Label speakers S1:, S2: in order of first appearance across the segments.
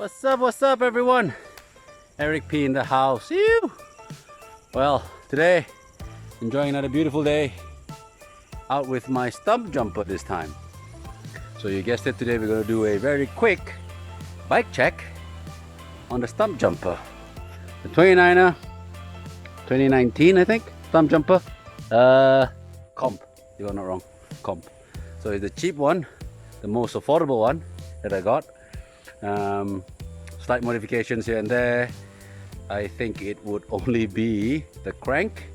S1: What's up everyone? Eric P in the house. Ew. Well, today enjoying another beautiful day out with my Stumpjumper this time. So you guessed it, today we're going to do a very quick bike check on the Stumpjumper, the 29er 2019 I think Stumpjumper comp, if I'm not wrong, comp. So it's the cheap one, the most affordable one that I got. Slight modifications here and there. I think it would only be the crank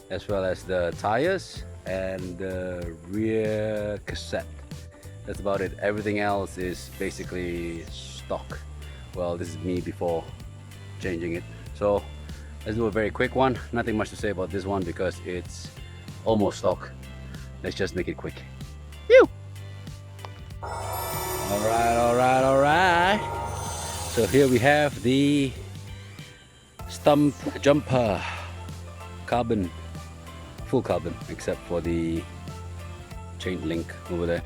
S1: as well as the tires and the rear cassette. That's about it. Everything else is basically stock. Well, this is me before changing it. So let's do a very quick one. Nothing much to say about this one because it's almost stock. Let's just make it quick. Phew! Alright. So here we have the Stumpjumper carbon, full carbon except for the chain link over there.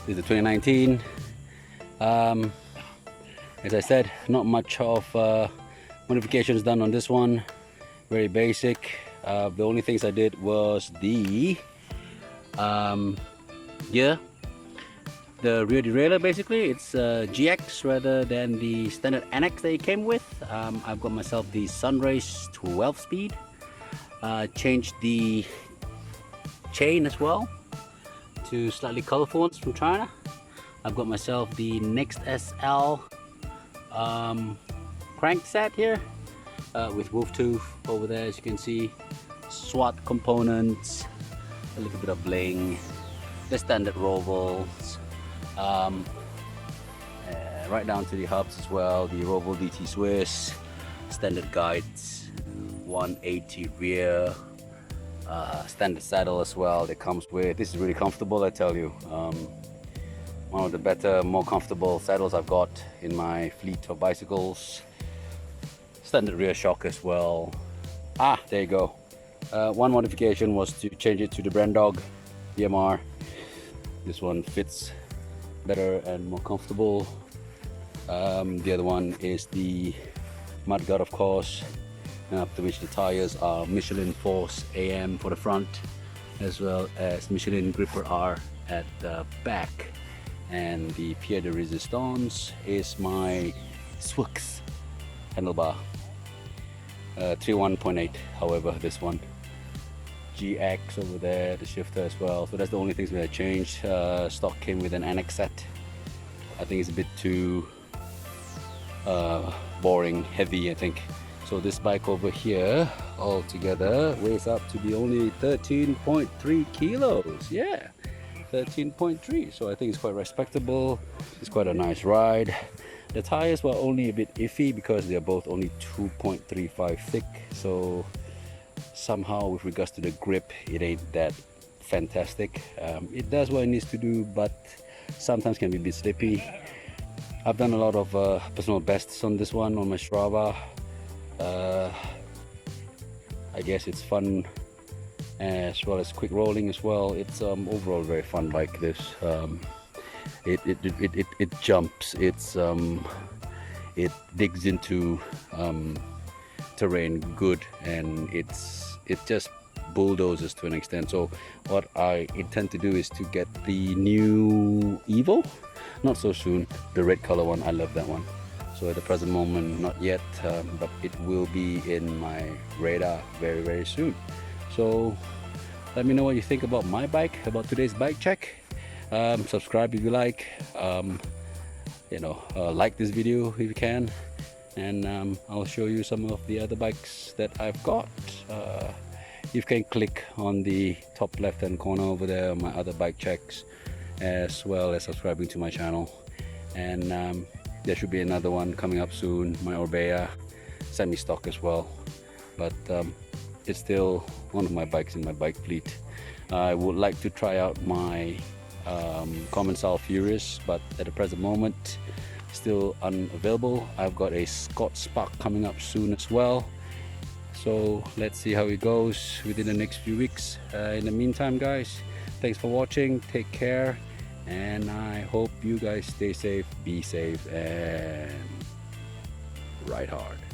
S1: This is the 2019. As I said, not much of modifications done on this one. Very basic. The only things I did was the gear. The rear derailleur, basically it's GX rather than the standard annex that it came with. I've got myself the Sunrace 12 speed. Changed the chain as well to slightly colorful ones from China. I've got myself the Next SL crankset here with wolf tooth over there, as you can see. SWAT components, a little bit of bling, the standard Rovals. Right down to the hubs as well, the Roval DT Swiss, standard guides, 180 rear, standard saddle as well that comes with. This is really comfortable, I tell you. One of the better, more comfortable saddles I've got in my fleet of bicycles. Standard rear shock as well. There you go. One modification was to change it to the Brand Dog DMR. This one fits better and more comfortable. The other one is the Mudguard, of course, after which the tires are Michelin Force AM for the front, as well as Michelin Gripper R at the back. And the Pied de Resistance is my Swix handlebar, 31.8. However, this one GX over there, the shifter as well. So that's the only things we had changed. Stock came with an annex set. I think it's a bit too boring, heavy I think. So this bike over here altogether weighs up to be only 13.3 kilos. Yeah, 13.3. So I think it's quite respectable. It's quite a nice ride. The tires were only a bit iffy because they're both only 2.35 thick. So somehow with regards to the grip, it ain't that fantastic. It does what it needs to do, but sometimes can be a bit slippy. I've done a lot of personal bests on this one on my Strava. I guess it's fun as well as quick rolling as well. It's overall very fun bike. This it jumps, it digs into terrain good, and it just bulldozes to an extent. So what I intend to do is to get the new Evo, not so soon, the red color one. I love that one. So at the present moment not yet, but it will be in my radar very, very soon. So let me know what you think about my bike, about today's bike check. Subscribe if you like, like this video if you can, and I'll show you some of the other bikes that I've got. You can click on the top left hand corner over there on my other bike checks, as well as subscribing to my channel. And there should be another one coming up soon, my Orbea semi-stock as well, but it's still one of my bikes in my bike fleet. I would like to try out my Commensal Furious, but at the present moment still unavailable. I've got a Scott Spark coming up soon as well, so let's see how it goes within the next few weeks. In the meantime, guys, thanks for watching, take care, and I hope you guys stay safe, be safe, and ride hard.